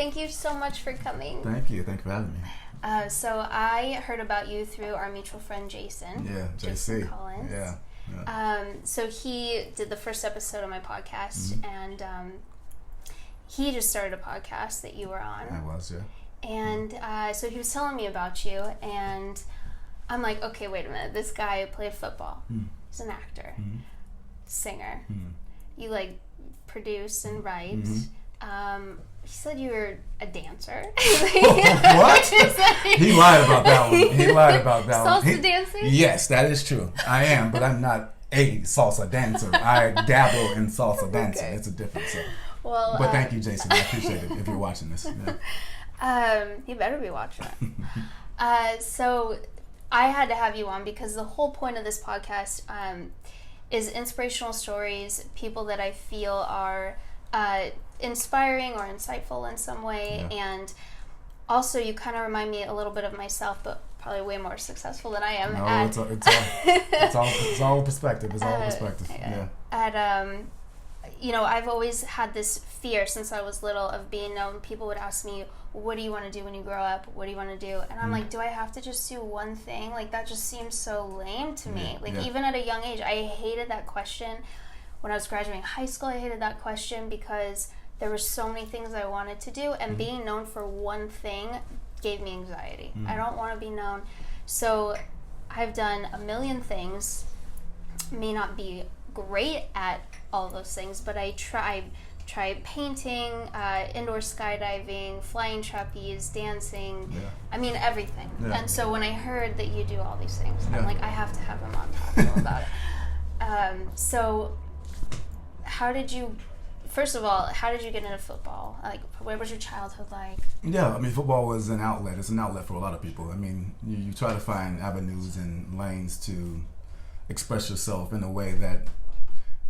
thank you so much for coming. Thank you for having me. So I heard about you through our mutual friend Jason. Yeah, Jason Collins. Yeah. So he did the first episode of my podcast, and he just started a podcast that you were on. I was, yeah. And so he was telling me about you, and I'm like, okay, wait a minute. This guy played football. He's an actor, singer. You like produce and write. He said you were a dancer. What? He lied about that one. Salsa dancing? Yes, that is true. I am, but I'm not a salsa dancer. I dabble in salsa dancing. It's a difference. Well, but thank you, Jason. I appreciate it if you're watching this. Yeah. You better be watching it. So I had to have you on because the whole point of this podcast is inspirational stories, people that I feel are inspiring or insightful in some way, and also you kind of remind me a little bit of myself, but probably way more successful than I am. No, it's all perspective. It's all perspective. Yeah. I've always had this fear since I was little of being known. People would ask me, what do you want to do when you grow up? What do you want to do? And I'm like, do I have to just do one thing? Like, that just seems so lame to me. Even at a young age, I hated that question. When I was graduating high school, I hated that question because there were so many things I wanted to do, and being known for one thing gave me anxiety. I don't want to be known. So I've done a million things, may not be great at all those things, but I tried painting, indoor skydiving, flying trapeze, dancing, I mean everything. And so when I heard that you do all these things, I'm like, I have to have him on talk about it. So first of all, how did you get into football? Like, what was your childhood like? Yeah, I mean, football was an outlet. It's an outlet for a lot of people. I mean, you try to find avenues and lanes to express yourself in a way that,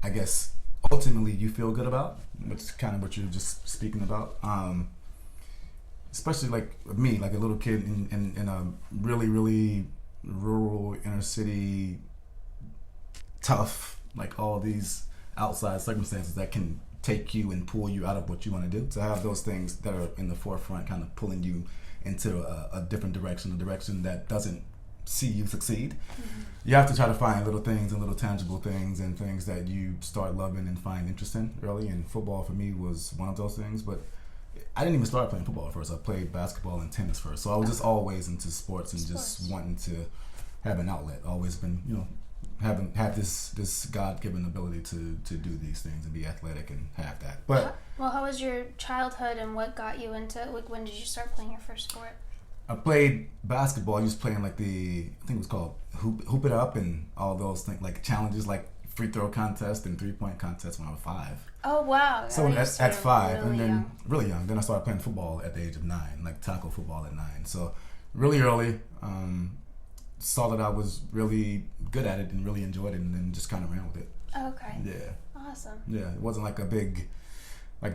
I guess, ultimately you feel good about, which is kind of what you're just speaking about. Especially like me, like a little kid in a really, really rural inner city, tough, like all these outside circumstances that can take you and pull you out of what you want to do. To have those things that are in the forefront kind of pulling you into a different direction, a direction that doesn't see you succeed. You have to try to find little things and little tangible things and things that you start loving and find interest in early, and football for me was one of those things. But I didn't even start playing football at first. I played basketball and tennis first. So I was just always into sports and just wanting to have an outlet. Always been, have this God-given ability to do these things and be athletic and have that. But how was your childhood, and what got you into, like, when did you start playing your first sport? I played basketball. I was playing like I think it was called Hoop It Up and all those things, like challenges, like free throw contest and 3-point contest when I was 5. Oh, wow. So at 5, really and then young. Really young. Then I started playing football at the age of 9, like tackle football at 9. So really early, saw that I was really good at it and really enjoyed it, and then just kind of ran with it. Okay. Yeah. Awesome. Yeah, it wasn't like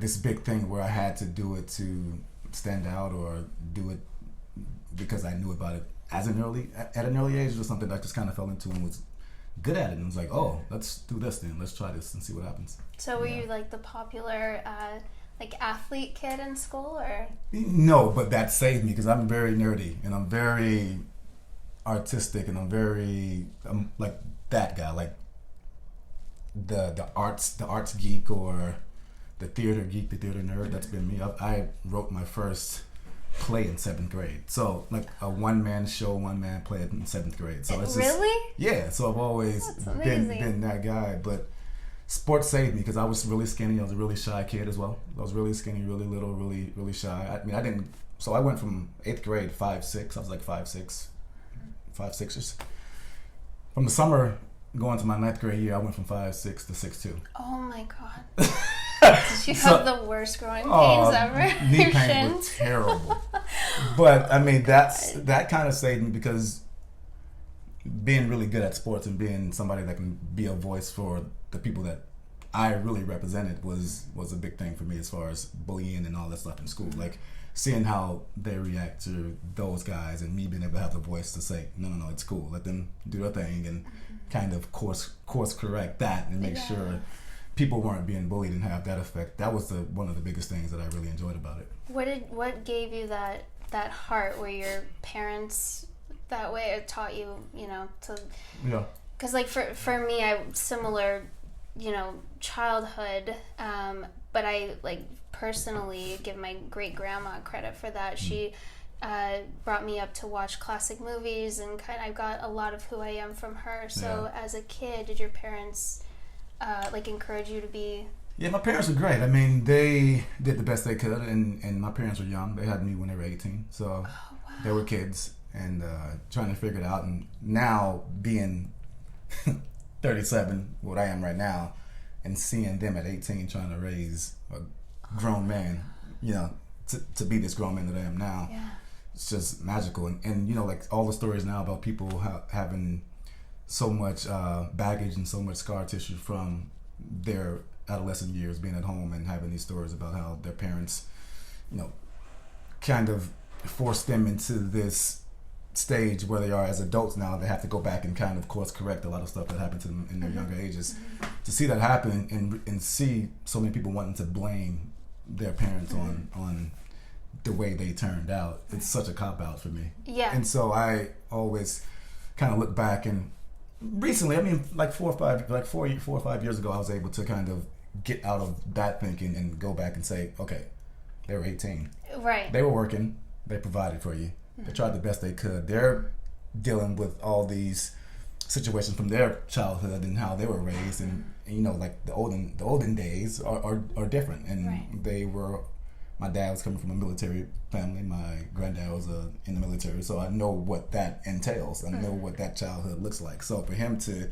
this big thing where I had to do it to stand out or do it because I knew about it at an early age. It was something that I just kind of fell into and was good at it, and was like, oh, let's do this then. Let's try this and see what happens. So were you like the popular athlete kid in school, or? No, but that saved me because I'm very nerdy and I'm very artistic and I'm very like that guy, like the arts geek or the theater geek, the theater nerd. That's been me. I wrote my first play in 7th grade. So like a one-man show, one-man play in 7th grade. So it's really? Yeah. So I've always been that guy. But sports saved me because I was really skinny. I was a really shy kid as well. I was really skinny, really little, really, really shy. I mean, I didn't. So I went from 8th grade 5'6". I was like 5'6", 5'6". From the summer going to my 9th grade year, I went from 5'6" to 6'2". Oh my God. Did you have the worst growing pains ever? Knee pain was terrible. But I mean, that kind of saved me because being really good at sports and being somebody that can be a voice for the people that I really represented was a big thing for me as far as bullying and all that stuff in school. Like seeing how they react to those guys and me being able to have the voice to say, no, it's cool. Let them do their thing and kind of course correct that and make sure people weren't being bullied and have that effect. That was one of the biggest things that I really enjoyed about it. What gave you that heart where your parents that way taught you, to... Yeah. Because, like, for me, I similar, childhood, but I, like, personally give my great-grandma credit for that. She brought me up to watch classic movies, and I got a lot of who I am from her. So, as a kid, did your parents, encourage you to be... Yeah, my parents were great. I mean, they did the best they could, and my parents were young. They had me when they were 18, so they were kids and trying to figure it out. And now, being 37, what I am right now, and seeing them at 18 trying to raise a grown man, to be this grown man that I am now, it's just magical. And like all the stories now about people having so much baggage and so much scar tissue from their adolescent years, being at home and having these stories about how their parents, kind of forced them into this stage where they are as adults now. They have to go back and kind of course correct a lot of stuff that happened to them in their younger ages. To see that happen and see so many people wanting to blame their parents on the way they turned out, it's such a cop-out for me. Yeah. And so I always kind of look back, and recently, I mean, like 4 or 5 years ago, I was able to kind of get out of that thinking and go back and say, okay, they were 18. Right. They were working. They provided for you. They tried the best they could. They're dealing with all these situations from their childhood and how they were raised, and like the olden days are different. And they were. My dad was coming from a military family. My granddad was in the military, so I know what that entails. I know what that childhood looks like. So for him to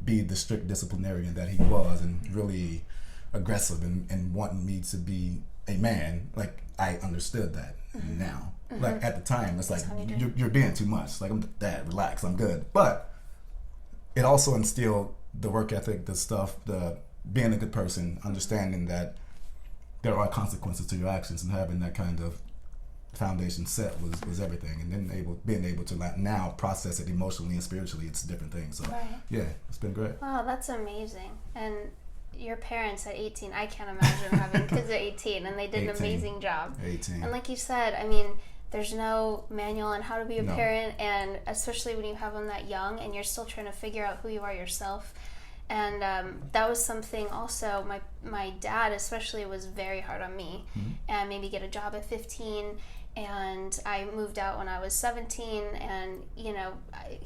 be the strict disciplinarian that he was, and really aggressive and wanting me to be a man, like, I understood that now. Like, at the time, it's like, you're being too much. Like, I'm dad, relax, I'm good. But it also instilled the work ethic, the stuff, the being a good person, understanding that there are consequences to your actions, and having that kind of foundation set was everything. And then being able to now process it emotionally and spiritually, it's a different thing. So yeah, it's been great. Wow, that's amazing. And your parents at 18, I can't imagine having kids at 18, and they did an amazing job. 18. And like you said, I mean, there's no manual on how to be a parent, and especially when you have them that young and you're still trying to figure out who you are yourself. And that was something also, my dad especially was very hard on me, and made me get a job at 15, and I moved out when I was 17, and I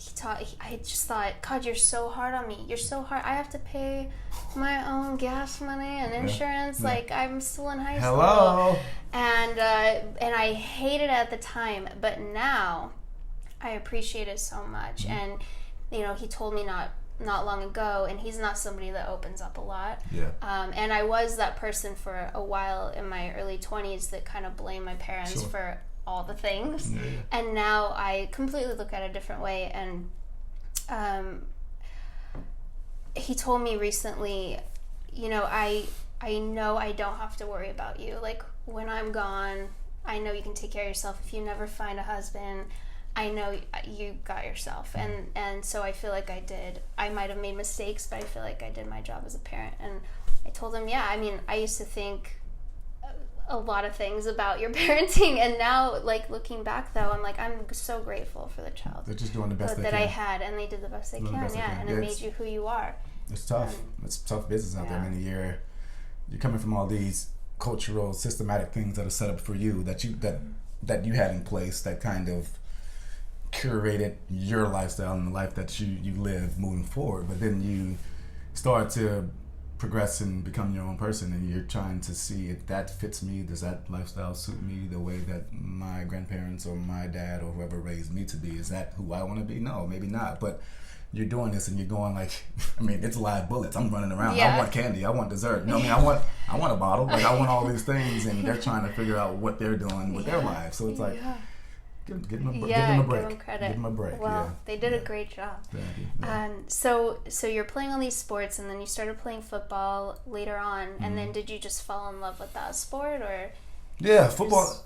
just thought, God, you're so hard on me. You're so hard. I have to pay my own gas money and insurance. Like, I'm still in high school. And I hated it at the time, but now I appreciate it so much. And he told me not long ago, and he's not somebody that opens up a lot. And I was that person for a while in my early 20s that kind of blamed my parents for all the things. And now I completely look at it a different way. And he told me recently, I know I don't have to worry about you. Like, when I'm gone, I know you can take care of yourself. If you never find a husband, I know you got yourself. And so I feel like I might have made mistakes, but I feel like I did my job as a parent. And I told him, I mean, I used to think a lot of things about your parenting, and now, like, looking back though, I'm like, I'm so grateful for the child. They're just doing the best that I had, and they did the best they can. And it made you who you are. It's tough. It's tough business out there. I mean, you're coming from all these cultural, systematic things that are set up for you that you had in place that kind of curated your lifestyle and the life that you live moving forward. But then you start to progress and become your own person, and you're trying to see if that fits me. Does that lifestyle suit me the way that my grandparents or my dad or whoever raised me to be? Is that who I want to be? No, maybe not. But you're doing this and you're going like, I mean, it's live bullets. I'm running around. I want candy. I want dessert. I want a bottle. Like, I want all these things, and they're trying to figure out what they're doing with their lives. So it's like, give them a break. Give them credit. Give them a break. Well, they did a great job. Thank you. So you're playing all these sports, and then you started playing football later on, and then did you just fall in love with that sport, or? Yeah, football.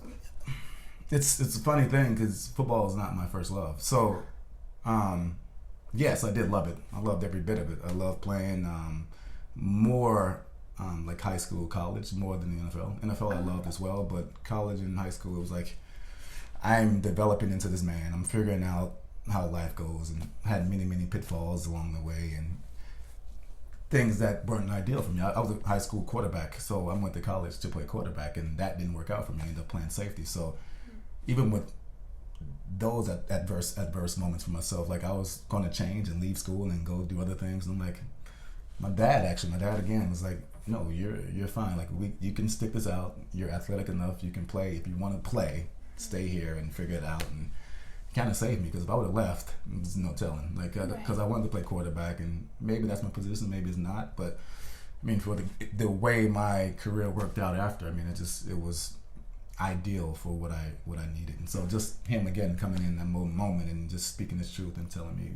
It's a funny thing because football is not my first love. So, yes, I did love it. I loved every bit of it. I loved playing more like high school, college more than the NFL. NFL I loved as well, but college and high school, it was like, I'm developing into this man. I'm figuring out how life goes, and had many, many pitfalls along the way and things that weren't ideal for me. I was a high school quarterback, so I went to college to play quarterback, and that didn't work out for me. I ended up playing safety. So even with those adverse moments for myself, like I was going to change and leave school and go do other things. And I'm like, my dad again was like, no, you're fine. Like you can stick this out. You're athletic enough. You can play. If you want to play, stay here and figure it out. And kind of saved me, because if I would have left, there's no telling. Like, because I wanted to play quarterback, and maybe that's my position, maybe it's not. But I mean, for the way my career worked out after, I mean, it was ideal for what I needed. And so just him again coming in that moment and just speaking his truth and telling me,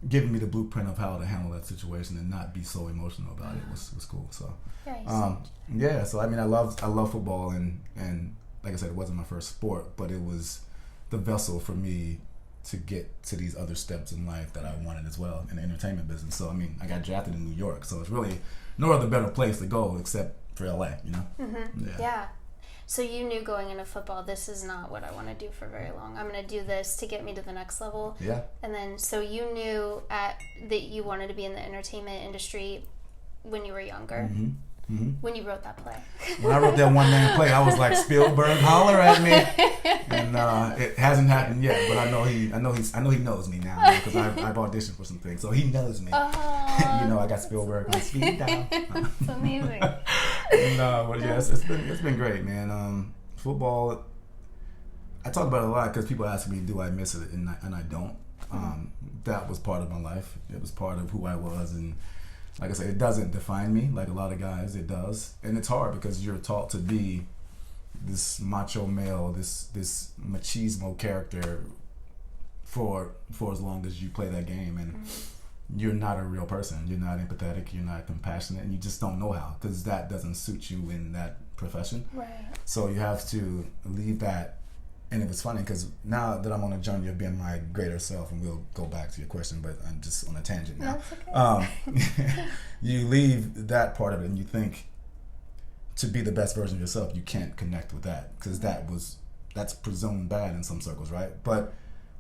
giving me the blueprint of how to handle that situation and not be so emotional about it was cool. So so I mean, I love football, and like I said, it wasn't my first sport, but it was the vessel for me to get to these other steps in life that I wanted as well in the entertainment business. So I mean, I got drafted in New York, so it's really no other better place to go except for LA, Yeah. So you knew going into football, this is not what I want to do for very long. I'm going to do this to get me to the next level. Yeah. And then, so you knew that you wanted to be in the entertainment industry when you were younger. Mm-hmm. Mm-hmm. When you wrote that play. When I wrote that one-man play, I was like, Spielberg, holler at me. And it hasn't happened yet, but I know he knows me now, because I've auditioned for some things, so he knows me. I got Spielberg on speed dial. It's amazing. But yes, it's been great, man. Football, I talk about it a lot because people ask me, do I miss it, and I don't. That was part of my life. It was part of who I was, and like I said, it doesn't define me like a lot of guys. It does, and it's hard because you're taught to be this macho male, this machismo character for as long as you play that game, and you're not a real person. You're not empathetic. You're not compassionate, and you just don't know how, because that doesn't suit you in that profession. Right. So you have to leave that. And it was funny because now that I'm on a journey of being my greater self, and we'll go back to your question, but I'm just on a tangent now. That's okay. You leave that part of it, and you think to be the best version of yourself, you can't connect with that, because that's presumed bad in some circles, right? But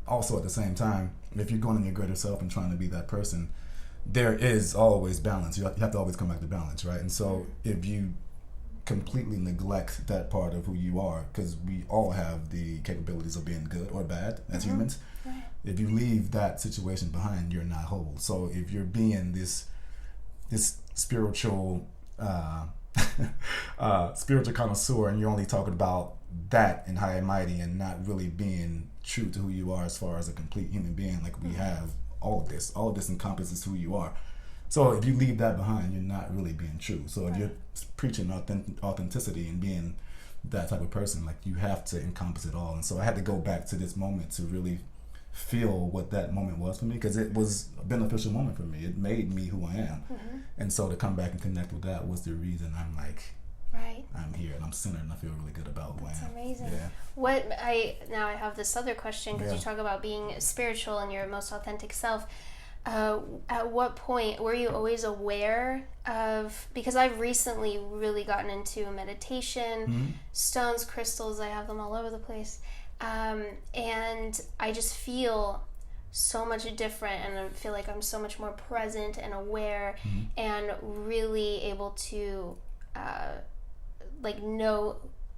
also at the same time, if you're going in your greater self and trying to be that person, there is always balance. You have to always come back to balance, right? And so if you completely neglect that part of who you are, because we all have the capabilities of being good or bad as humans. Right. If you leave that situation behind, you're not whole. So if you're being this spiritual spiritual connoisseur, and you're only talking about that and high and mighty, and not really being true to who you are as far as a complete human being, like we have all of this encompasses who you are. So if you leave that behind, you're not really being true. So if you're preaching authenticity and being that type of person, like, you have to encompass it all. And so I had to go back to this moment to really feel what that moment was for me, because it was a beneficial moment for me. It made me who I am. And so to come back and connect with that was the reason I'm like, I'm here and I'm centered and I feel really good about who I am. That's amazing. Yeah. Now I have this other question, because you talk about being spiritual and your most authentic self. At what point were you always aware of, because I've recently really gotten into meditation, stones, crystals, I have them all over the place, and I just feel so much different, and I feel like I'm so much more present and aware, and really able to know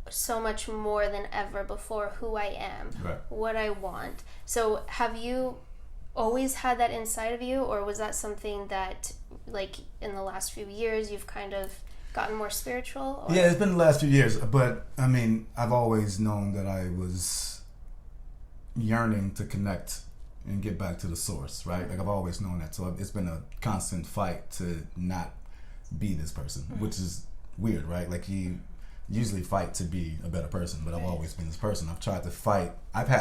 so much more than ever before who I am, what I want. So have you always had that inside of you, or was that something that, like, in the last few years you've kind of gotten more spiritual? Or? Yeah, it's been the last few years, but I mean, I've always known that I was yearning to connect and get back to the source, right? Like, I've always known that. So it's been a constant fight to not be this person, which is weird, right? Like, you usually fight to be a better person, but I've always been this person. I've had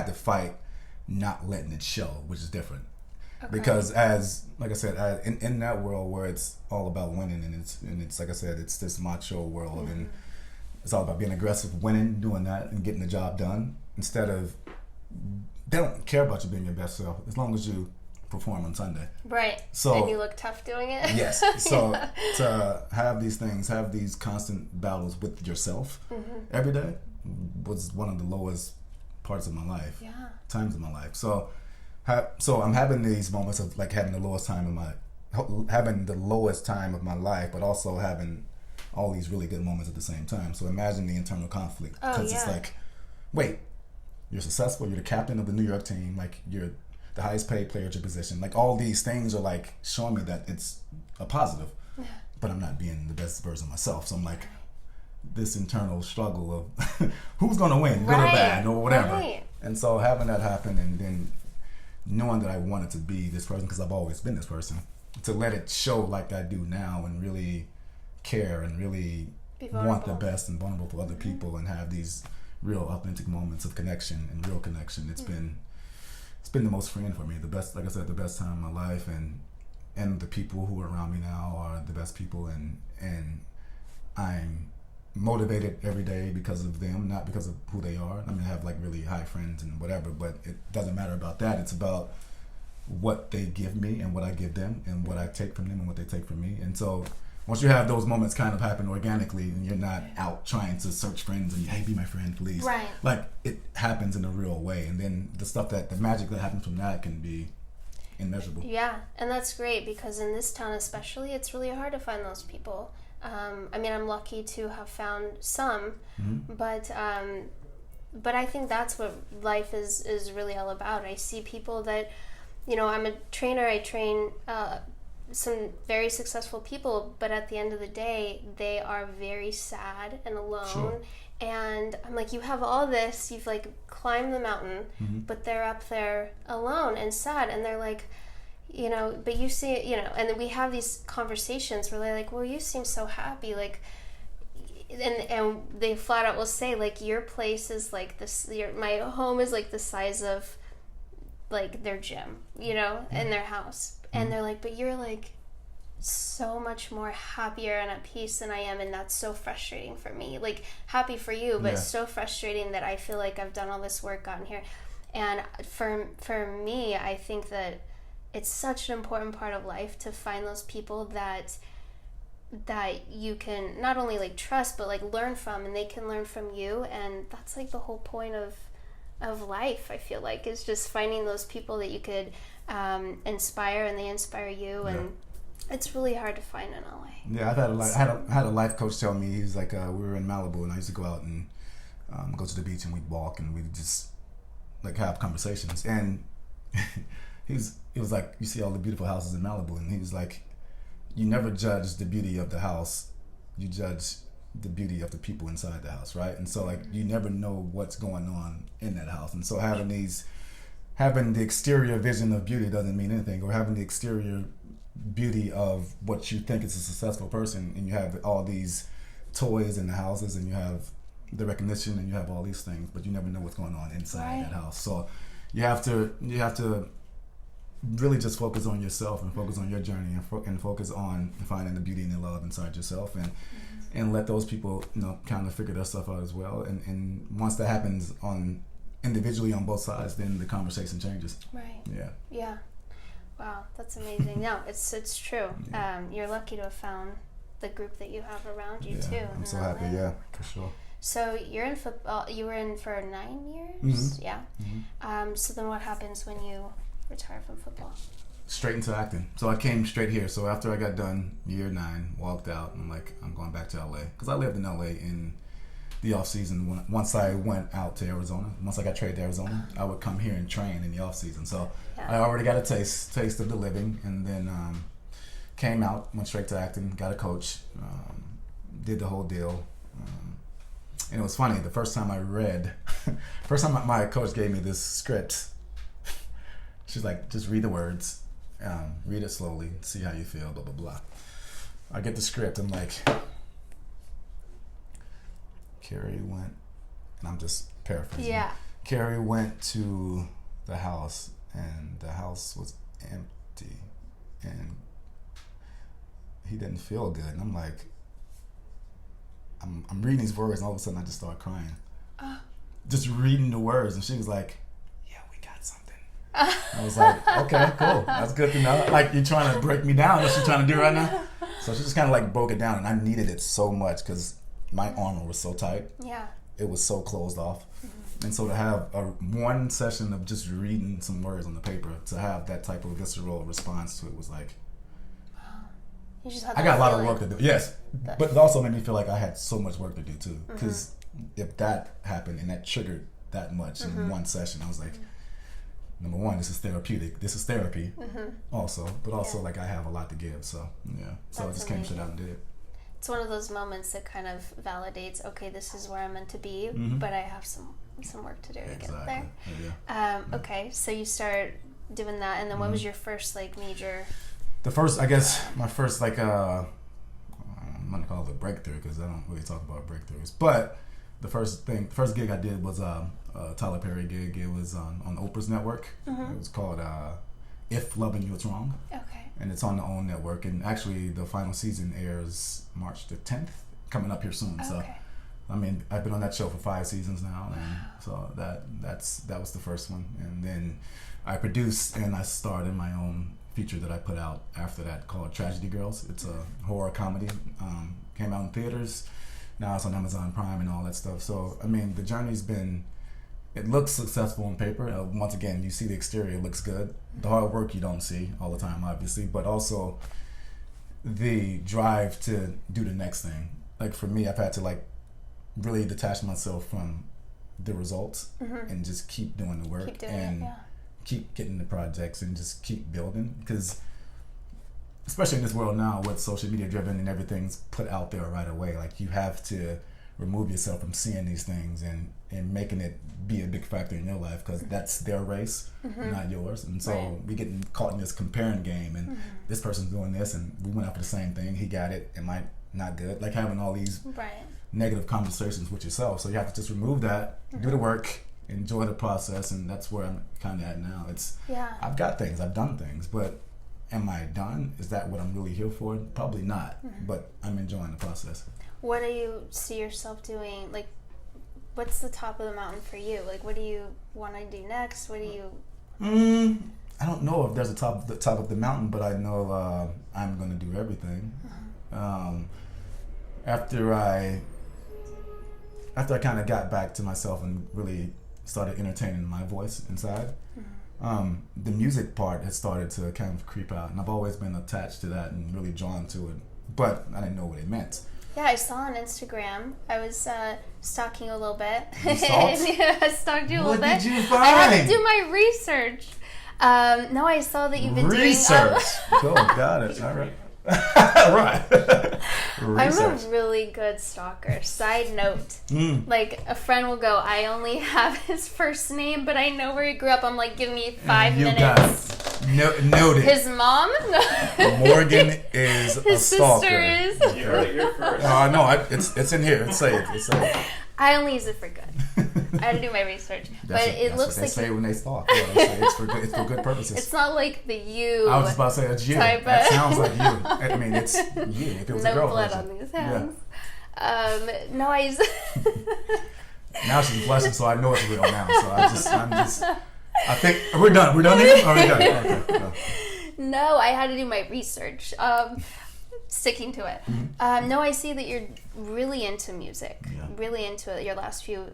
to fight not letting it show, which is different. Because like I said, in that world where it's all about winning, and it's like I said, it's this macho world, and it's all about being aggressive, winning, doing that, and getting the job done, instead of, they don't care about you being your best self. As long as you perform on Sunday. Right. So, and you look tough doing it. Yes. So to have these things, have these constant battles with yourself every day was one of the lowest parts of my life. Yeah. Times of my life. So I'm having these moments of like having the lowest time of my life, but also having all these really good moments at the same time. So imagine the internal conflict, because it's like, wait, you're successful, you're the captain of the New York team, like you're the highest paid player at your position. Like all these things are like showing me that it's a positive, but I'm not being the best version of myself. So I'm like, this internal struggle of who's going to win, good or bad, or whatever. Right. And so having that happen, and then knowing that I wanted to be this person, because I've always been this person, to let it show like I do now, and really care and really want the best and vulnerable for other people, and have these real authentic moments of connection and real connection. It's been the most freeing for me. The best, like I said, the best time of my life, and the people who are around me now are the best people, and I'm motivated every day because of them, not because of who they are. I mean, I have like really high friends and whatever, but it doesn't matter about that. It's about what they give me and what I give them, and what I take from them and what they take from me. And so once you have those moments kind of happen organically, and you're not out trying to search friends and, hey, be my friend, please. Right. Like, it happens in a real way. And then the magic that happens from that can be immeasurable. Yeah, and that's great, because in this town especially, it's really hard to find those people. I mean, I'm lucky to have found some, but I think that's what life is really all about. I see people that, I'm a trainer, I train some very successful people, but at the end of the day, they are very sad and alone. Sure. And I'm like, you have all this, you've like climbed the mountain, but they're up there alone and sad, and they're like, but you see, and then we have these conversations where they're like, well, you seem so happy, like, and they flat out will say, like, your place is like this, my home is like the size of like their gym, and their house. And they're like, but you're like so much more happier and at peace than I am, and that's so frustrating for me. Like, happy for you, but so frustrating that I feel like I've done all this work, gotten here. And for me, I think that it's such an important part of life to find those people that you can not only like trust, but like learn from, and they can learn from you. And that's like the whole point of life, I feel like, is just finding those people that you could inspire, and they inspire you. And it's really hard to find in LA. Yeah, I had a life coach tell me, he's like, we were in Malibu, and I used to go out and go to the beach, and we'd walk, and we'd just like have conversations. And he was like, you see all the beautiful houses in Malibu, and he was like, you never judge the beauty of the house, you judge the beauty of the people inside the house, right? And so like, you never know what's going on in that house. And so having the exterior vision of beauty doesn't mean anything, or having the exterior beauty of what you think is a successful person, and you have all these toys in the houses, and you have the recognition, and you have all these things, but you never know what's going on inside that house. So you have to really just focus on yourself, and focus on your journey, and focus on finding the beauty and the love inside yourself, and let those people kind of figure their stuff out as well. And once that happens individually on both sides, then the conversation changes. Right. Yeah. Wow, that's amazing. No, it's true. Yeah. You're lucky to have found the group that you have around you too. I'm so happy. Yeah, for sure. So you're in football. You were in for 9 years. Yeah. So then, what happens when you retire from football? Straight into acting. So I came straight here. So after I got done year 9, walked out, and I'm like, I'm going back to LA, because I lived in LA in the off season. Once I went out to Arizona, once I got traded to Arizona, I would come here and train in the off season. So I already got a taste of the living, and then came out, went straight to acting, got a coach, did the whole deal. And it was funny, the first time my coach gave me this script, she's like, just read the words, read it slowly, see how you feel, blah, blah, blah. I get the script, I'm like, Kerry went, and I'm just paraphrasing. Yeah. Kerry went to the house, and the house was empty, and he didn't feel good. And I'm like, I'm reading these words, and all of a sudden I just start crying. Just reading the words, and she was like, yeah, we got something. I was like, okay, cool. That's good to know. Like, you're trying to break me down. That's what you're trying to do right now. So she just kind of like broke it down, and I needed it so much because my armor was so tight. Yeah. It was so closed off. And so to have one session of just reading some words on the paper, to have that type of visceral response to it was like, you just had I got a lot of work to do. Yes. But it also made me feel like I had so much work to do too. Because if that happened and that triggered that much in one session, I was like, number one, this is therapeutic. This is therapy also. But also like I have a lot to give. So yeah. So I just came straight out and did it. It's one of those moments that kind of validates, okay, this is where I'm meant to be, but I have some work to do to get there. Yeah. Okay, so you start doing that, and then what was your first like major? The first, I guess, my first like I'm gonna call it a breakthrough because I don't really talk about breakthroughs. But the first gig I did was a Tyler Perry gig. It was on Oprah's network. It was called "If Loving You Is Wrong." Okay. And it's on the OWN network. And actually, the final season airs March the 10th, coming up here soon. Okay. So, I mean, I've been on that show for 5 seasons now, and so that was the first one. And then I produced and I starred in my own feature that I put out after that called Tragedy Girls. It's a horror comedy. Came out in theaters. Now it's on Amazon Prime and all that stuff. So, I mean, the journey's been, it looks successful on paper. Once again, you see the exterior, it looks good. The hard work you don't see all the time, obviously, but also the drive to do the next thing. Like for me, I've had to like really detach myself from the results and just keep doing the work keep getting the projects and just keep building, because especially in this world now with social media driven and everything's put out there right away, like you have to remove yourself from seeing these things and making it be a big factor in your life, because that's their race, not yours. And so we get caught in this comparing game, and this person's doing this and we went after the same thing, he got it, am I not good? Like having all these negative conversations with yourself. So you have to just remove that, do the work, enjoy the process, and that's where I'm kind of at now. It's I've got things, I've done things, but am I done? Is that what I'm really here for? Probably not, but I'm enjoying the process. What do you see yourself doing? Like, what's the top of the mountain for you? Like, what do you want to do next? What do you... I don't know if there's a top of the mountain, but I know I'm going to do everything. After I kind of got back to myself and really started entertaining my voice inside, the music part has started to kind of creep out, and I've always been attached to that and really drawn to it, but I didn't know what it meant. Yeah, I saw on Instagram. I was stalking a little bit. You stalked? Yeah, I stalked you a little bit. What did you find? I had to do my research. No, I saw that you've been doing... Research. Cool, got it. All right. Right. I'm a really good stalker. Side note, like a friend will go, I only have his first name, but I know where he grew up. I'm like, give me 5 minutes. Got it. Noted. His mom? Morgan is his a stalker. His sister is. You're first. No, it's in here. It's saved. I only use it for good. I had to do my research, but it looks like they say when they stalk. Yeah, they say it's for good purposes. It's not like the you. I was just about to say it's you. That sounds like you. I mean, it's you. If it was a girl, no blood on these hands. Yeah. No, I use. Now she's blushing, so I know it's real now. So I'm just. I think we're done. We're done here. Oh, we're done. Okay. No, I had to do my research. Sticking to it. No, I see that you're really into music, really into it, your last few.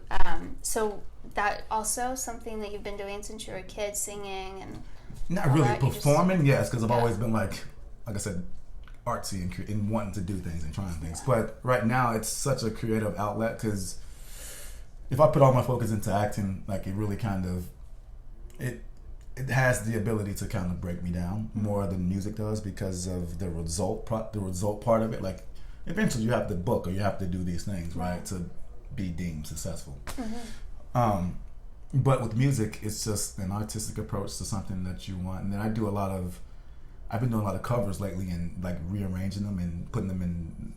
So that also something that you've been doing since you were a kid, singing and... Not really performing, yes, because I've always been like I said, artsy and wanting to do things and trying things. But right now it's such a creative outlet, because if I put all my focus into acting, like it really kind of... It has the ability to kind of break me down more than music does, because of the result part of it. Like eventually you have to book or you have to do these things, right, to be deemed successful. But with music, it's just an artistic approach to something that you want. And then I've been doing a lot of covers lately, and like rearranging them and putting them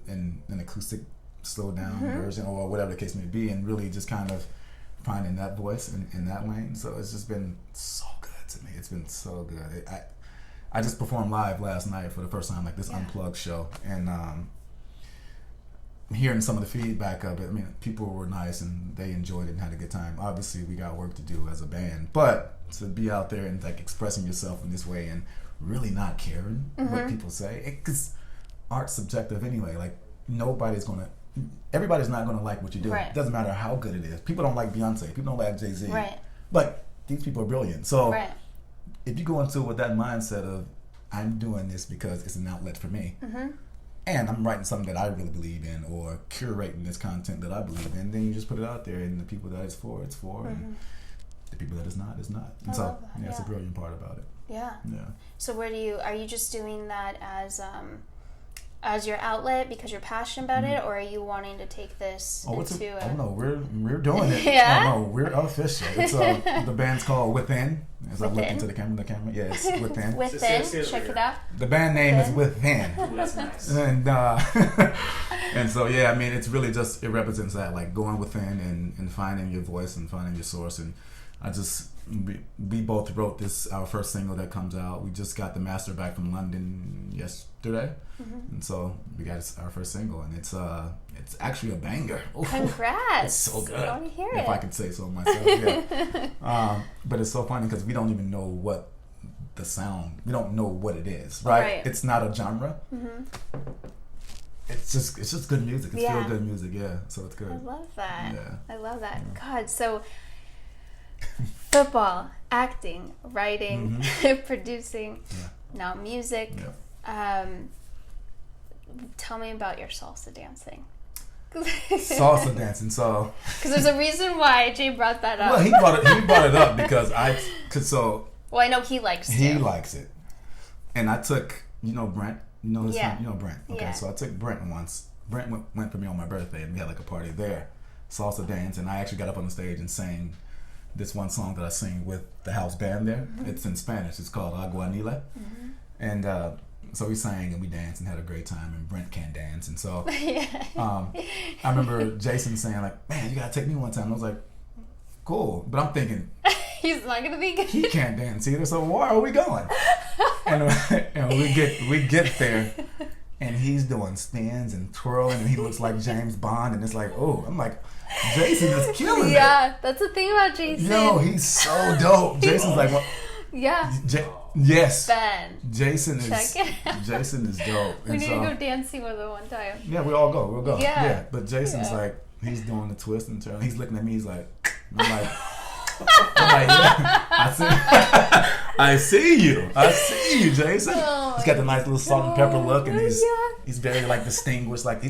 in an acoustic slowed down version or whatever the case may be, and really just kind of finding that voice in that lane. So it's just been so good to me. It's been so good. I just performed live last night for the first time, like this unplugged show, and hearing some of the feedback of it, I mean, people were nice and they enjoyed it and had a good time. Obviously, we got work to do as a band, but to be out there and like expressing yourself in this way and really not caring what people say, because art's subjective anyway. Like everybody's not gonna like what you do. Right. It doesn't matter how good it is. People don't like Beyonce. People don't like Jay-Z. Right. But these people are brilliant. So Right. if you go into it with that mindset of I'm doing this because it's an outlet for me, and I'm writing something that I really believe in, or curating this content that I believe in, then you just put it out there, and the people that it's for, and the people that it's not, it's not. And so yeah, it's a brilliant part about it. Yeah. Yeah. So are you just doing that as your outlet because you're passionate about it, or are you wanting to take this into no, we're doing it. Yeah? Oh no, we're official. It's the band's called Within. As I look into the camera, yeah, it's Within. Within, check it out. The band name is Within. Ooh, that's nice. And and so yeah, I mean, it's really just, it represents that, like going within and finding your voice and finding your source. And we both wrote our first single that comes out. We just got the master back from London yesterday, and so we got our first single, and it's actually a banger. Ooh, Congrats! It's so good. I want to hear it. If I could say so myself, yeah. But it's so funny because we don't even know what the sound. We don't know what it is, right? It's not a genre. It's just good music. It's feel good music, yeah. So it's good. I love that. Yeah. I love that. God, so football, acting, writing, producing, now music. Yeah. Tell me about your salsa dancing. Salsa dancing. So because there's a reason why Jay brought that up. well, he brought it up because well, I know he likes it. He likes it, and I took Brent. You know his son, Brent. Okay, Yeah. so I took Brent once. Brent went for me on my birthday, and we had like a party there, salsa dance, and I actually got up on the stage and sang this one song that I sing with the house band there. It's in Spanish. It's called Aguanile, and so we sang and we danced and had a great time. And Brent can't dance, and so I remember Jason saying like, "Man, you gotta take me one time." And I was like, "Cool," but I'm thinking he's not gonna be good. he can't dance either. So why are we going? and we get there, and he's doing spins and twirling, and he looks like James Bond, and it's like, oh, I'm like, Jason is killing it. Yeah, that's the thing about Jason. Yo, he's so dope. Jason's like, what? Yeah. Yes. Ben. Jason is Jason is dope. We need to go dancing with him one time. Yeah, we'll go. Yeah. But Jason's like, he's doing the twist and turn. He's looking at me. He's like, I'm like, yeah. I see you, Jason. Oh, he's got the nice little salt and pepper look, and he's very like distinguished. Like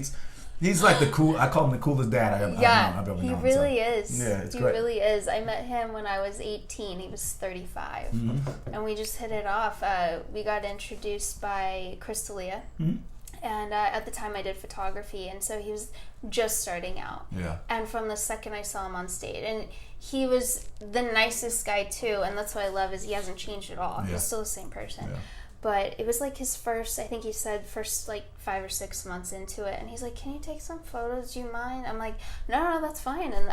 he's like the cool. I call him the coolest dad I've ever known. He really is. Yeah, it's he great. really is. I met him when I was 18. He was 35, and we just hit it off. We got introduced by Crystalia. And at the time I did photography, and so he was just starting out. Yeah. And from the second I saw him on stage, and he was the nicest guy too, and that's what I love is he hasn't changed at all. Yeah. He's still the same person. Yeah. But it was like his first, I think he said first like 5 or 6 months into it, and he's like, "Can you take some photos? Do you mind?" I'm like, "No, that's fine." And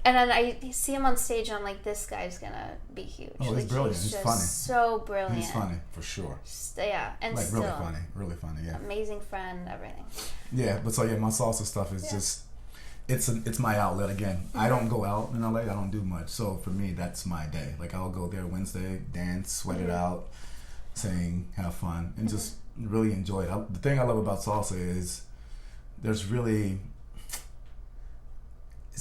then I see him on stage, and I'm like, "This guy's gonna be huge." Oh, he's brilliant. He's just funny. So brilliant. He's funny for sure. Yeah, and like still really funny. Yeah. amazing friend, everything. Yeah, but so my salsa stuff is just it's my outlet again. I don't go out in LA. I don't do much. So for me, that's my day. Like I'll go there Wednesday, dance, sweat it out, sing, have fun, and just really enjoy it. The thing I love about salsa is it's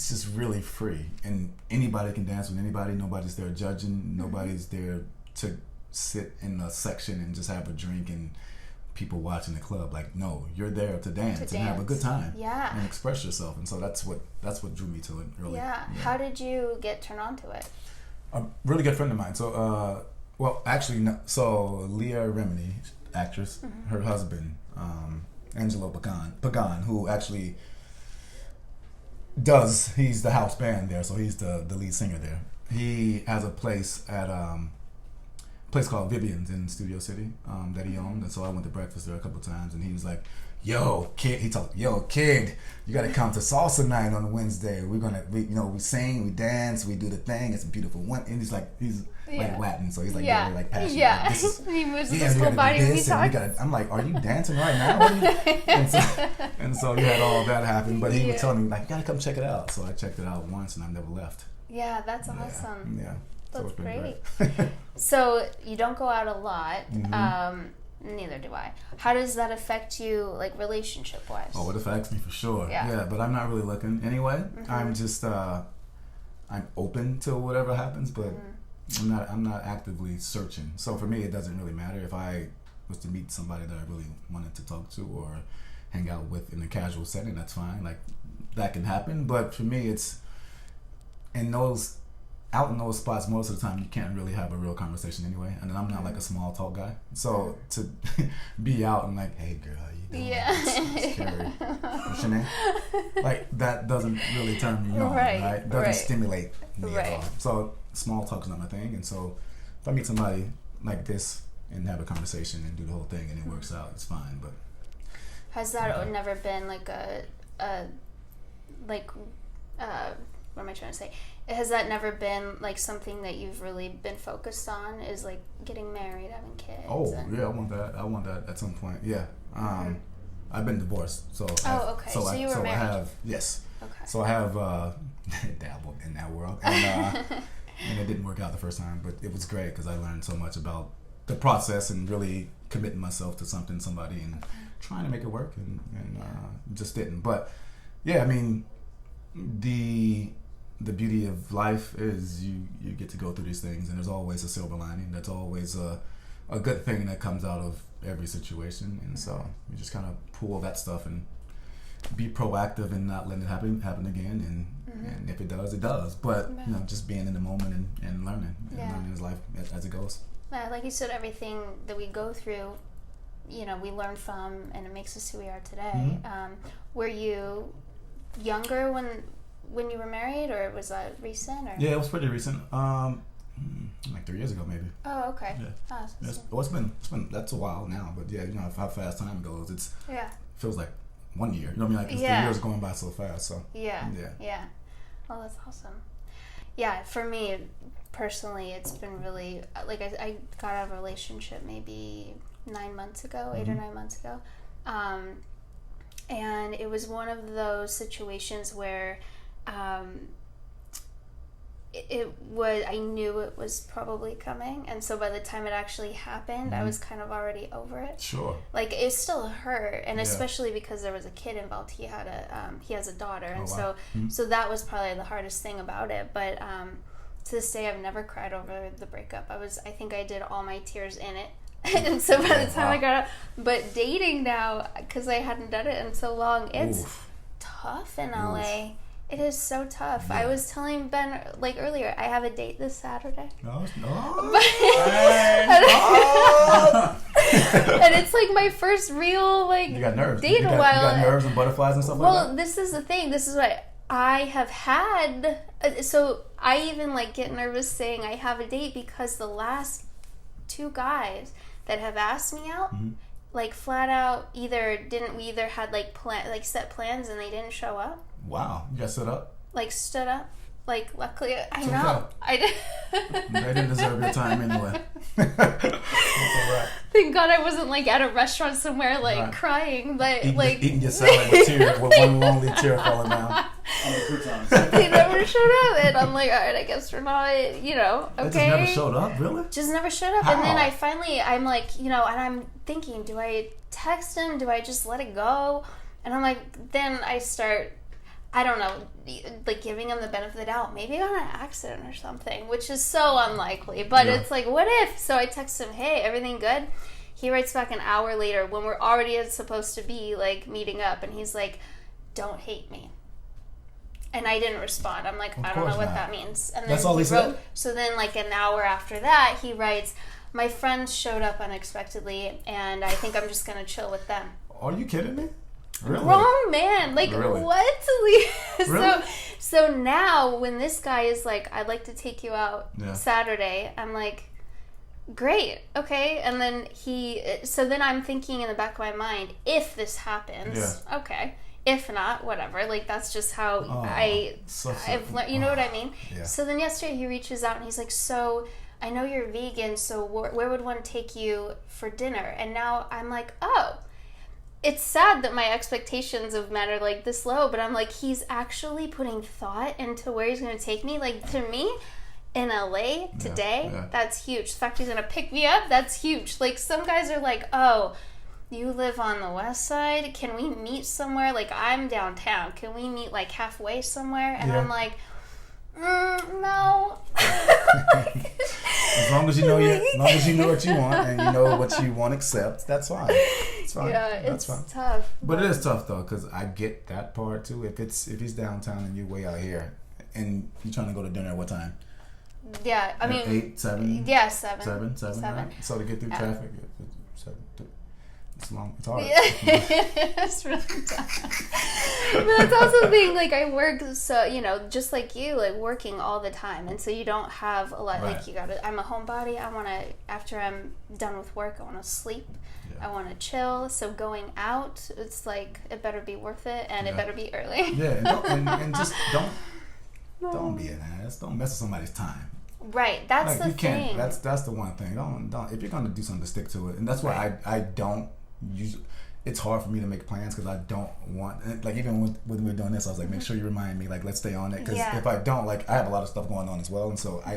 just really free, and anybody can dance with anybody. Nobody's there judging. Nobody's there to sit in a section and just have a drink and people watching the club. Like, no, you're there to dance and have a good time, and express yourself. And so that's what drew me to it. Really. Yeah. How did you get turned on to it? A really good friend of mine. So, well, actually, no, so Leah Remini, actress, her husband, Angelo Pagan, who actually he's the house band there, so he's the lead singer there. He has a place at place called Vivian's in Studio City that he owned, and so I went to breakfast there a couple of times, and he was like, yo, kid, you gotta come to salsa night on Wednesday. We sing, we dance, we do the thing. It's a beautiful one. And he's like Latin, so he's like very like passionate. Yeah, like, he moves his whole body when he talks. I'm like, are you dancing right now? and so we had all that happen. But he was telling me like, you gotta come check it out. So I checked it out once, and I've never left. Yeah, that's awesome. Yeah, that's so great. So you don't go out a lot. Mm-hmm. Neither do I. How does that affect you, like, relationship-wise? Oh, it affects me for sure. Yeah, but I'm not really looking anyway. Mm-hmm. I'm just I'm open to whatever happens, but I'm not actively searching. So for me, it doesn't really matter if I was to meet somebody that I really wanted to talk to or hang out with in a casual setting. That's fine. Like, that can happen. But for me, it's out in those spots, most of the time you can't really have a real conversation anyway, and I'm not like a small talk guy, so to be out and like, hey girl, how you doing? It's Kerry. What's your name? Like, that doesn't really turn me on, right? Doesn't stimulate me at all. So small talk is not my thing, and so if I meet somebody like this and have a conversation and do the whole thing and it works out, it's fine. But has that never been like what am I trying to say? Has that never been like something that you've really been focused on? Is like getting married, having kids? Oh, yeah, I want that at some point. Yeah. I've been divorced, so. Okay. So you were married. Yes. Okay. So I have dabbled in that world, and it didn't work out the first time, but it was great because I learned so much about the process and really committing myself to somebody, and trying to make it work, and just didn't. But yeah, I mean, the beauty of life is you get to go through these things, and there's always a silver lining. There's always a good thing that comes out of every situation, and so you just kind of pull that stuff and be proactive and not letting it happen again. And if it does, it does. But just being in the moment and learning his life as it goes. Like you said, everything that we go through, we learn from, and it makes us who we are today. Were you younger when you were married, or was that recent? Or? Yeah, it was pretty recent. Like 3 years ago, maybe. Oh, okay. Yeah. It's been that's a while now, but yeah, how fast time goes. It feels like 1 year. You know what I mean? Like 3 years going by so fast. So yeah. Oh, that's awesome. Yeah, for me personally, it's been really like I got out of a relationship maybe 9 months ago, 8 or 9 months ago, and it was one of those situations where. I knew it was probably coming, and so by the time it actually happened, I was kind of already over it. Sure. Like, it still hurt, and especially because there was a kid involved. He has a daughter, and so that was probably the hardest thing about it. But to this day, I've never cried over the breakup. I think I did all my tears in it. And so by the time I got out, but dating now, because I hadn't done it in so long, it's tough in LA. It is so tough. Yeah. I was telling Ben like earlier, I have a date this Saturday. And it's like my first real date in a while. You got nerves and butterflies and stuff like that? Well, this is the thing. This is what I have had. So I even get nervous saying I have a date because the last 2 guys that have asked me out, flat out we either had set plans and they didn't show up. Wow, you got stood up? Stood up. Luckily, I know. I did. They didn't deserve your time anyway. Thank God I wasn't at a restaurant somewhere crying, but eating your salad with one lonely tear falling down. They never showed up, and I'm like, all right, I guess we're not, okay. They just never showed up, really? Just never showed up. How? And then I'm like, and I'm thinking, do I text him? Do I just let it go? And I'm like, then I start, I don't know, giving him the benefit of the doubt. Maybe on an accident or something, which is so unlikely. But it's what if? So I text him, hey, everything good? He writes back an hour later when we're already supposed to be, meeting up. And he's like, don't hate me. And I didn't respond. I'm like, I don't know what that means. And then that's all he said? So then, an hour after that, he writes, my friends showed up unexpectedly, and I think I'm just going to chill with them. Are you kidding me? Really? Wrong man. Really? What? Really? So now when this guy is like, I'd like to take you out Saturday, I'm like, great, okay. And then so then I'm thinking in the back of my mind, if this happens, okay. If not, whatever. Like, that's just how I've learned, you know what I mean? Yeah. So then yesterday he reaches out and he's like, so I know you're vegan, so where would one take you for dinner? And now I'm like, oh, it's sad that my expectations of men are like this low, but I'm like, he's actually putting thought into where he's going to take me. Like, to me, in LA today, that's huge. The fact he's going to pick me up, that's huge. Like, some guys are like, oh, you live on the west side? Can we meet somewhere? Like, I'm downtown. Can we meet, like, halfway somewhere? And I'm like, no. As long as you know what you want and you know what you want to accept, that's fine. It's fine. Yeah, that's it's fine. tough. But it is tough though, because I get that part too. If he's downtown and you're way out here, and you're trying to go to dinner at what time? Yeah, I mean 8, 7. Yeah, 7. 7. Right? So to get through traffic, 7. It's long. It's hard. Yeah. It's really tough. But that's also the thing. Like, I work, so, you know, just like you, like, working all the time, and so you don't have a lot. Right. Like, you gotta. I'm a homebody. I want to. After I'm done with work, I want to sleep. Yeah. I want to chill. So going out, it's like, it better be worth it, and it better be early. Yeah, and just don't be an ass. Don't mess with somebody's time. Right, that's like, the thing. That's the one thing. Don't. If you're gonna do something, to stick to it, and that's why I don't. It's hard for me to make plans because I don't want, like, even when we're doing this, I was like, make sure you remind me, like, let's stay on it, because if I don't, like, I have a lot of stuff going on as well, and so I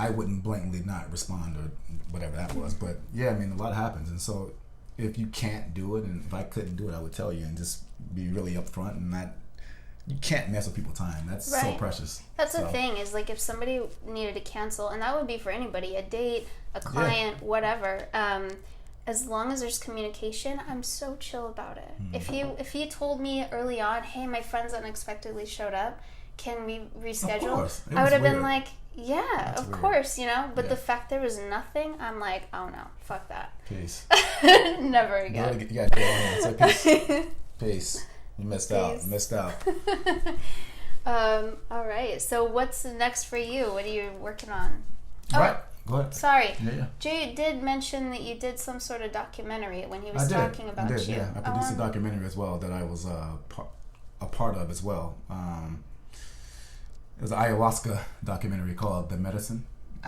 wouldn't blatantly not respond or whatever that was, but yeah, I mean, a lot happens, and so if you can't do it, and if I couldn't do it, I would tell you and just be really upfront, and not, you can't mess with people's time. That's so precious. That's the thing, is like, if somebody needed to cancel, and that would be for anybody, a date, a client, whatever, as long as there's communication, I'm so chill about it. If he told me early on, hey, my friends unexpectedly showed up, can we reschedule? I would have been like, yeah, of course, you know. But the fact there was nothing, I'm like, oh no, fuck that. Peace. Never again. You gotta get on it. Peace. Peace. You missed out. All right. So what's next for you? What are you working on? Right. Go ahead. Sorry. Yeah. Jay did mention that you did some sort of documentary when he was talking about you. Yeah, I produced a documentary as well that I was a part of as well. It was an ayahuasca documentary called The Medicine.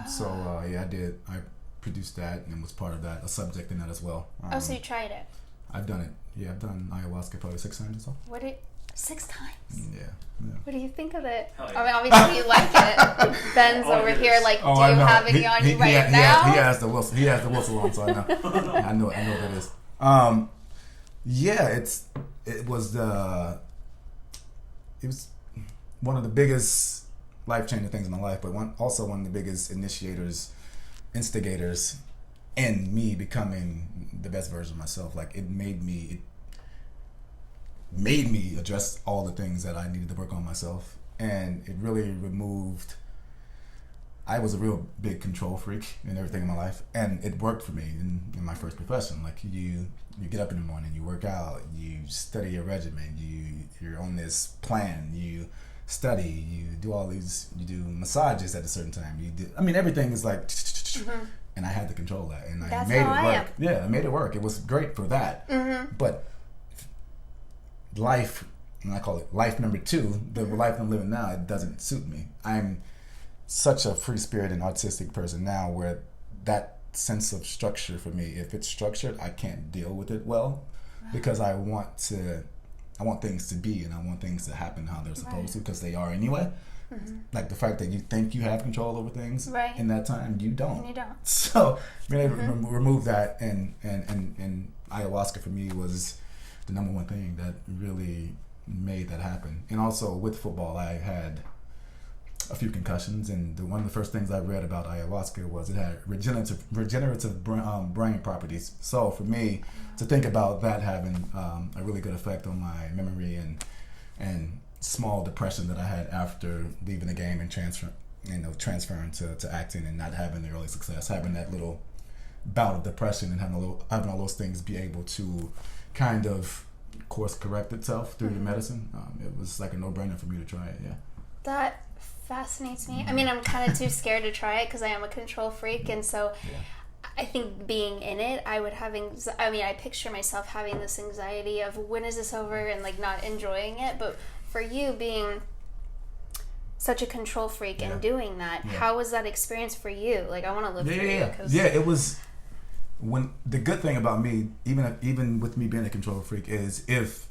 So I produced that and was part of that, a subject in that as well. So you tried it? I've done it. Yeah, I've done ayahuasca probably 6 times or so. 6 times? Yeah. What do you think of it? Yeah. I mean, obviously you like it. Ben's over here like, do you have any on you right now? He has the whistle on, so I know. I know what it is. It was one of the biggest life-changing things in my life, but also one of the biggest instigators in me becoming the best version of myself. Like, it made me address all the things that I needed to work on myself, and it really removed. I was a real big control freak in everything in my life, and it worked for me in my first profession. Like, you get up in the morning, you work out, you study your regimen, you're on this plan, you study, you do all these, you do massages at a certain time, everything is like, and I had to control that, and I made it work. Yeah, I made it work. It was great for that, but life, and I call it life number 2, the life I'm living now, it doesn't suit me. I'm such a free spirit and artistic person now, where that sense of structure for me, if it's structured, I can't deal with it well, because I want things to be, and I want things to happen how they're supposed to, because they are anyway. Like, the fact that you think you have control over things in that time, you don't. And you don't. So being able to remove that, and ayahuasca for me was the number one thing that really made that happen. And also with football, I had a few concussions, and one of the first things I read about ayahuasca was it had regenerative brain properties. So for me to think about that having a really good effect on my memory and small depression that I had after leaving the game and transferring to acting and not having the early success, having that little bout of depression and having all those things be able to kind of course correct itself through the medicine, it was like a no-brainer for me to try it. Yeah, that fascinates me. I mean, I'm kind of too scared to try it because I am a control freak, and so I think being in it, I picture myself having this anxiety of when is this over and like not enjoying it. But for you being such a control freak and doing that, how was that experience for you? Like, I want to live through you. Yeah, it was. When the good thing about me, even with me being a control freak, is if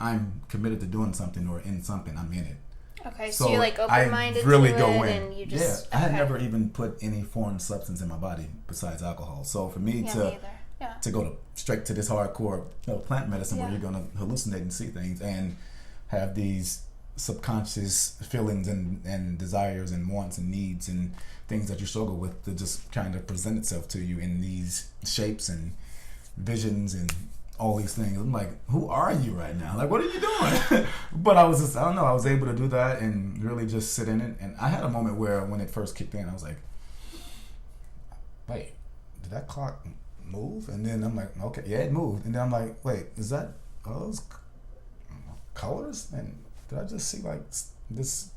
I'm committed to doing something or in something, I'm in it. Okay, so you're like open-minded I really to go it, in. and you just I had never even put any foreign substance in my body besides alcohol. So for me to go straight to this hardcore plant medicine where you're gonna hallucinate and see things and have these subconscious feelings and desires and wants and needs and things that you struggle with to just kind of present itself to you in these shapes and visions and all these things. I'm like, who are you right now? Like, what are you doing? But I was able to do that and really just sit in it. And I had a moment where when it first kicked in, I was like, wait, did that clock move? And then I'm like, okay, yeah, it moved. And then I'm like, wait, is that those colors? And did I just see like this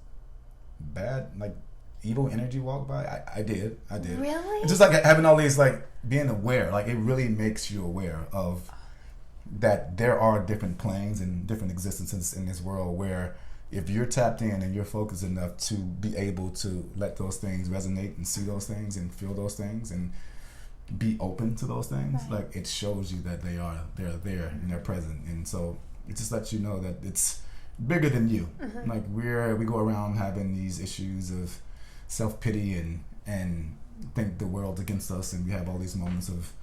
bad, like, evil energy walk by? I did. Really? It's just like having all these, like, being aware. Like, it really makes you aware of that there are different planes and different existences in this world where if you're tapped in and you're focused enough to be able to let those things resonate and see those things and feel those things and be open to those things, like, it shows you that they're there and they're present. And so it just lets you know that it's bigger than you. Like, we go around having these issues of self-pity and think the world's against us, and we have all these moments of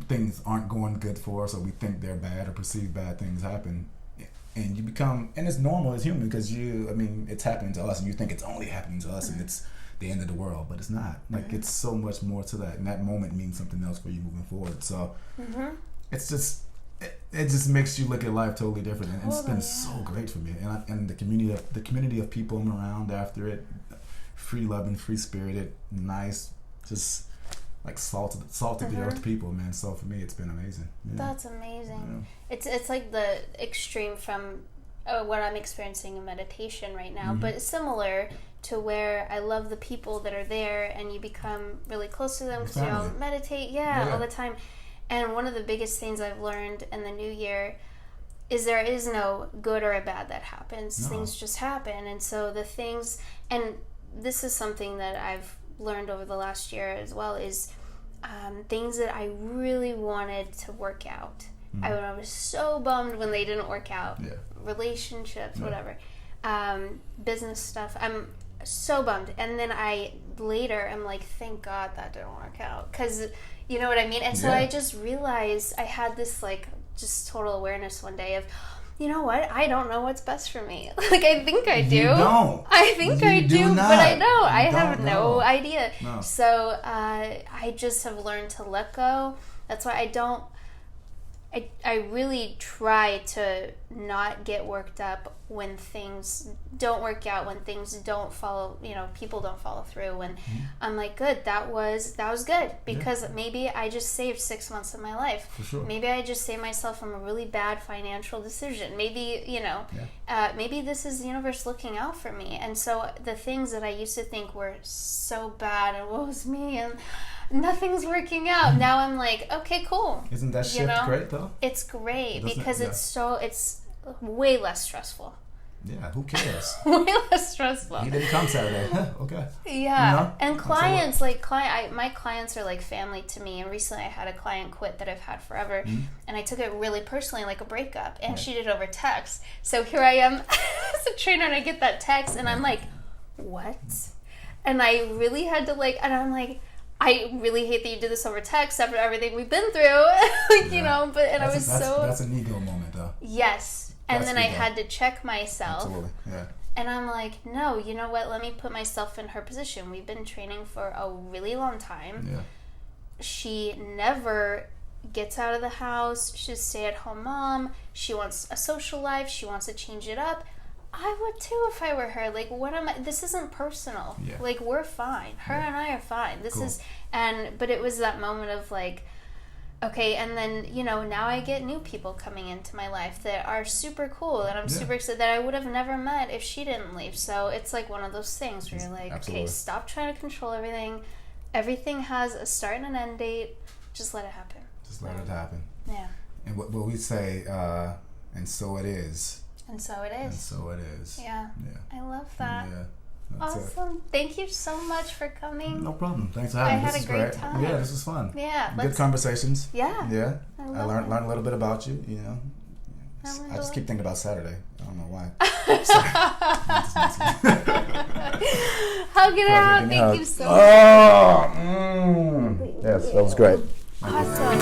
things aren't going good for us, or we think they're bad or perceive bad things happen, and you become, and it's normal as human because it's happening to us and you think it's only happening to us and it's the end of the world, but it's not. Like, it's so much more to that, and that moment means something else for you moving forward. So it's just it just makes you look at life totally different, and it's been so great for me. And the community of people I'm around after it, free loving, free spirited, nice, just like salted the earth people, man. So for me, it's been amazing. That's amazing. It's like the extreme from what I'm experiencing in meditation right now, but similar to where I love the people that are there, and you become really close to them because you all meditate all the time. And one of the biggest things I've learned in the new year is there is no good or a bad that happens. Things just happen. And so the things, and this is something that I've learned over the last year as well, is things that I really wanted to work out. I was so bummed when they didn't work out. Relationships, whatever. Business stuff. I'm so bummed. And then later I'm like, thank God that didn't work out. Because, you know what I mean? And so I just realized I had this, like, just total awareness one day of, you know what? I don't know what's best for me. Like, I think I do. You don't. I think I do, but I know. I have no idea. No. So I just have learned to let go. That's why I really try to not get worked up when things don't work out, when things don't follow, people don't follow through. When I'm like, good, that was good, because maybe I just saved 6 months of my life. For sure. Maybe I just saved myself from a really bad financial decision. Maybe, maybe this is the universe looking out for me. And so the things that I used to think were so bad and woe is me and nothing's working out. Now I'm like, okay, cool. Isn't that shift great though? It's great because it's way less stressful. Yeah, who cares? Way less stressful. He didn't come Saturday. Okay. Yeah, and clients, my clients are like family to me. And recently I had a client quit that I've had forever, and I took it really personally, like a breakup. And she did it over text. So here I am as a trainer, and I get that text, and I'm like, what? And I really had to and I'm like, I really hate that you did this over text after everything we've been through. That's an ego moment, though. Yes. And then I had to check myself. Absolutely, yeah. And I'm like, no, you know what? Let me put myself in her position. We've been training for a really long time. Yeah. She never gets out of the house. She's a stay-at-home mom. She wants a social life. She wants to change it up. I would too if I were her. Like, what am I? This isn't personal. Yeah. Like, we're fine. Her and I are fine. This is, but it was that moment of like, okay, and then, you know, now I get new people coming into my life that are super cool, and I'm super excited, that I would have never met if she didn't leave. So it's like one of those things where you're like, okay, stop trying to control everything. Everything has a start and an end date. Just let it happen. Just let it happen. Yeah. And what we say, and so it is. And so it is. And so it is. Yeah. I love that. Yeah. Awesome. Thank you so much for coming. No problem. Thanks for having me. I had a great time. Yeah, this was fun. Yeah. Good conversations. Yeah. Yeah. I learned a little bit about you, you know. I just keep thinking about Saturday. I don't know why. Hug it out. Thank you so much. Yes, that was great. Awesome.